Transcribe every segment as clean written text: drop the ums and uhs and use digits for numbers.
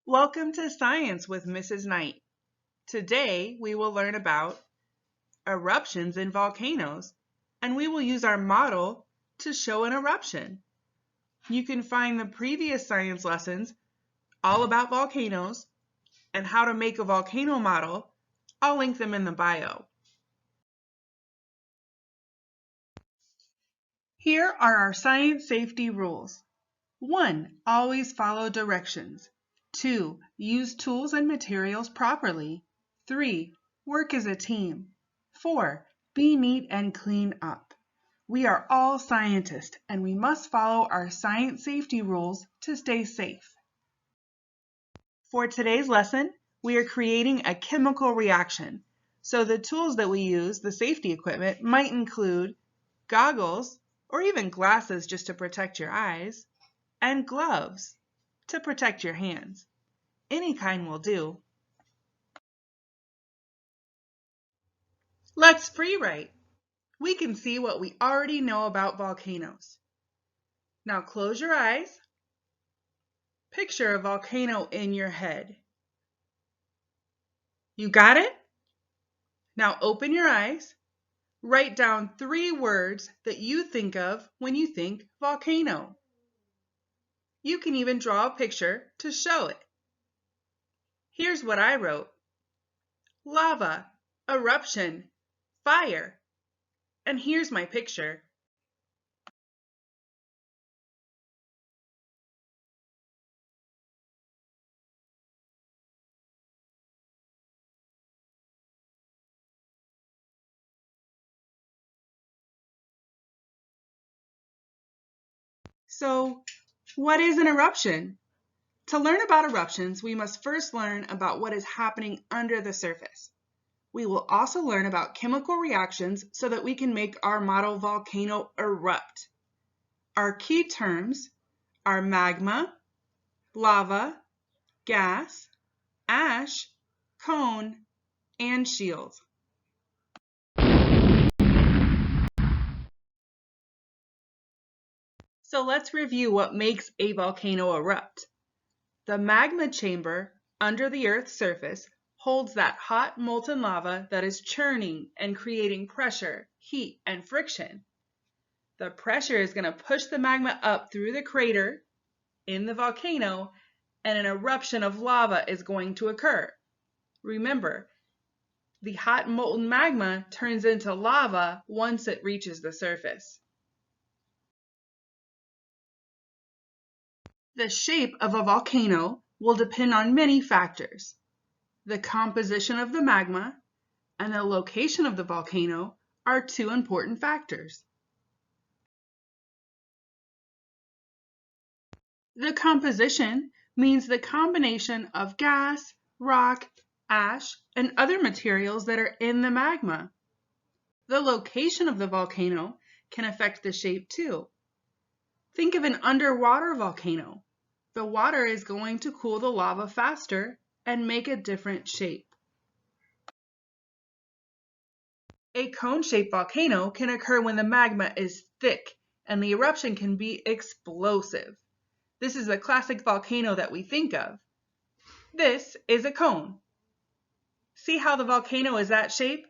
Welcome to Science with Mrs. Knight. Today we will learn about eruptions in volcanoes, and we will use our model to show an eruption. You can find the previous science lessons all about volcanoes and how to make a volcano model. I'll link them in the bio. Here are our science safety rules. 1. Always follow directions. 2. Use tools and materials properly. 3. Work as a team. 4. Be neat and clean up. We are all scientists and we must follow our science safety rules to stay safe. For today's lesson, we are creating a chemical reaction. So the tools that we use, the safety equipment, might include goggles or even glasses just to protect your eyes, and gloves to protect your hands. Any kind will do. Let's free write. We can see what we already know about volcanoes. Now close your eyes. Picture a volcano in your head. You got it? Now open your eyes. Write down 3 words that you think of when you think volcano. You can even draw a picture to show it. Here's what I wrote. Lava, eruption, fire. And here's my picture. So, what is an eruption? To learn about eruptions, we must first learn about what is happening under the surface. We will also learn about chemical reactions so that we can make our model volcano erupt. Our key terms are magma, lava, gas, ash, cone, and shield. So let's review what makes a volcano erupt. The magma chamber under the Earth's surface holds that hot molten lava that is churning and creating pressure, heat, and friction. The pressure is going to push the magma up through the crater in the volcano, and an eruption of lava is going to occur. Remember, the hot molten magma turns into lava once it reaches the surface. The shape of a volcano will depend on many factors. The composition of the magma and the location of the volcano are 2 important factors. The composition means the combination of gas, rock, ash, and other materials that are in the magma. The location of the volcano can affect the shape too. Think of an underwater volcano. The water is going to cool the lava faster and make a different shape. A cone-shaped volcano can occur when the magma is thick and the eruption can be explosive. This is a classic volcano that we think of. This is a cone. See how the volcano is that shape?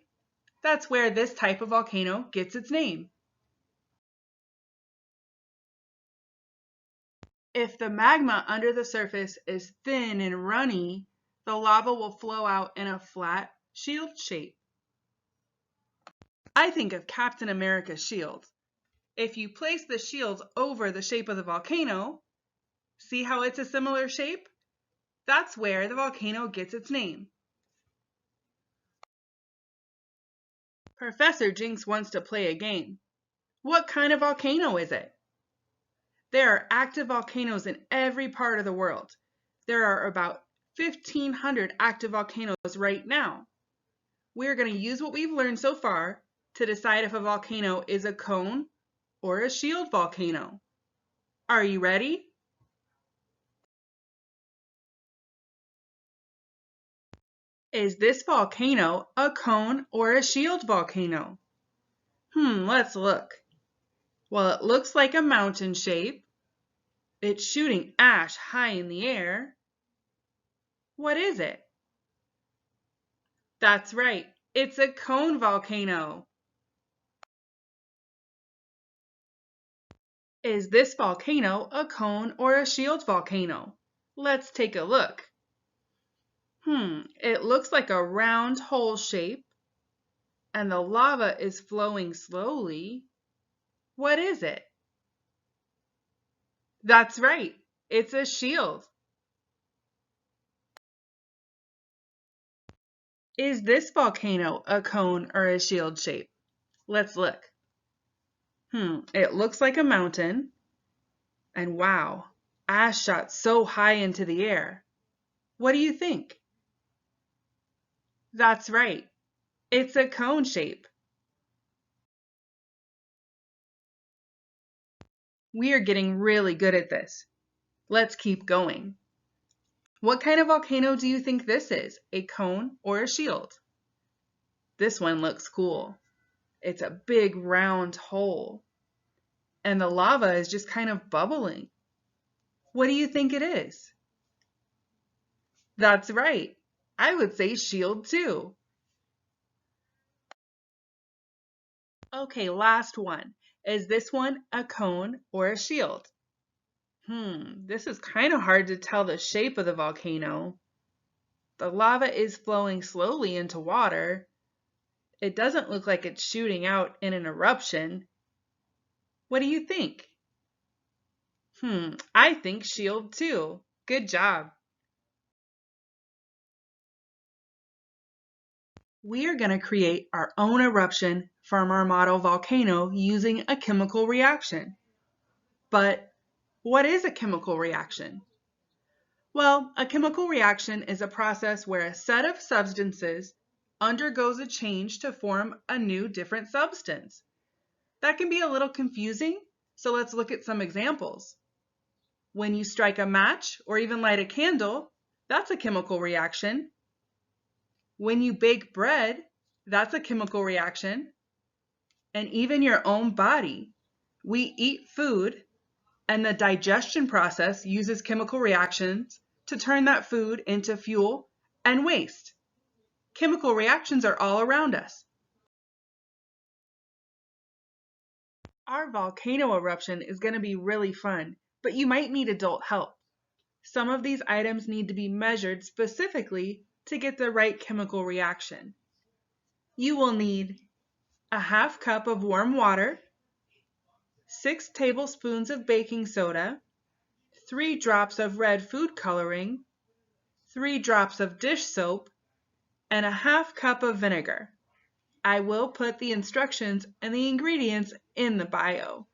That's where this type of volcano gets its name. If the magma under the surface is thin and runny, the lava will flow out in a flat shield shape. I think of Captain America's shield. If you place the shield over the shape of the volcano, see how it's a similar shape? That's where the volcano gets its name. Professor Jinx wants to play a game. What kind of volcano is it? There are active volcanoes in every part of the world. There are about 1,500 active volcanoes right now. We're going to use what we've learned so far to decide if a volcano is a cone or a shield volcano. Are you ready? Is this volcano a cone or a shield volcano? Let's look. Well, it looks like a mountain shape. It's shooting ash high in the air. What is it? That's right, it's a cone volcano. Is this volcano a cone or a shield volcano? Let's take a look. It looks like a round hole shape, and the lava is flowing slowly. What is it? That's right, it's a shield. Is this volcano a cone or a shield shape? Let's look. It looks like a mountain, and wow, ash shot so high into the air. What do you think? That's right, it's a cone shape. We are getting really good at this. Let's keep going. What kind of volcano do you think this is? A cone or a shield? This one looks cool. It's a big round hole, and the lava is just kind of bubbling. What do you think it is? That's right. I would say shield too. Okay, last one. Is this one a cone or a shield? This is kind of hard to tell the shape of the volcano. The lava is flowing slowly into water. It doesn't look like it's shooting out in an eruption. What do you think? I think shield too. Good job. We are going to create our own eruption from our model volcano using a chemical reaction. But what is a chemical reaction? Well, a chemical reaction is a process where a set of substances undergoes a change to form a new different substance. That can be a little confusing, so let's look at some examples. When you strike a match or even light a candle, that's a chemical reaction. When you bake bread, that's a chemical reaction. And even your own body. We eat food, and the digestion process uses chemical reactions to turn that food into fuel and waste. Chemical reactions are all around us. Our volcano eruption is going to be really fun, but you might need adult help. Some of these items need to be measured specifically to get the right chemical reaction. You will need a half cup of warm water, 6 tablespoons of baking soda, 3 drops of red food coloring, 3 drops of dish soap, and a half cup of vinegar. I will put the instructions and the ingredients in the bio.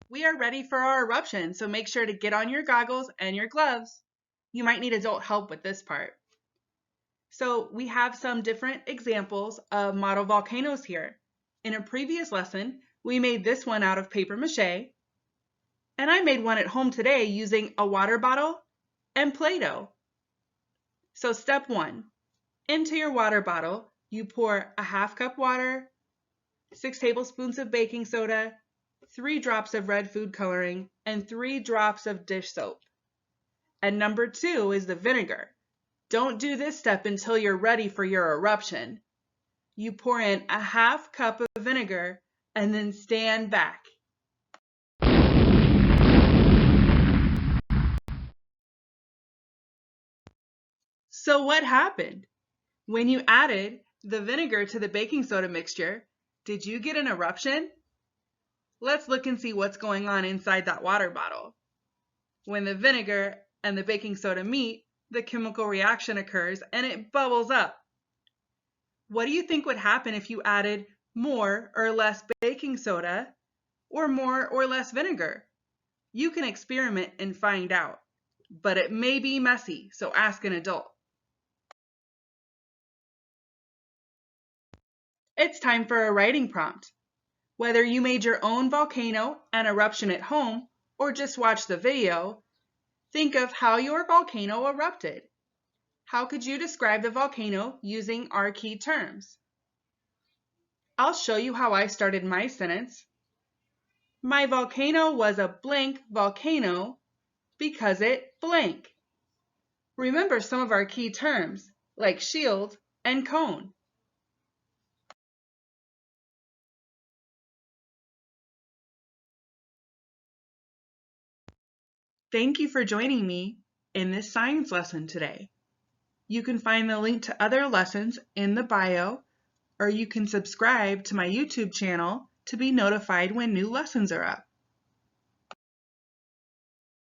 We are ready for our eruption, so make sure to get on your goggles and your gloves. You might need adult help with this part. So we have some different examples of model volcanoes here. In a previous lesson, we made this one out of paper mache, and I made one at home today using a water bottle and Play-Doh. So step 1, into your water bottle, you pour a half cup water, 6 tablespoons of baking soda, 3 drops of red food coloring, and 3 drops of dish soap. And number 2 is the vinegar. Don't do this step until you're ready for your eruption. You pour in a half cup of vinegar and then stand back. So what happened? When you added the vinegar to the baking soda mixture, did you get an eruption? Let's look and see what's going on inside that water bottle. When the vinegar and the baking soda meet, the chemical reaction occurs and it bubbles up. What do you think would happen if you added more or less baking soda or more or less vinegar? You can experiment and find out, but it may be messy, so ask an adult. It's time for a writing prompt. Whether you made your own volcano and eruption at home or just watched the video, think of how your volcano erupted. How could you describe the volcano using our key terms? I'll show you how I started my sentence. My volcano was a blank volcano Because it blank. Remember some of our key terms, like shield and cone. Thank you for joining me in this science lesson today. You can find the link to other lessons in the bio, or you can subscribe to my YouTube channel to be notified when new lessons are up.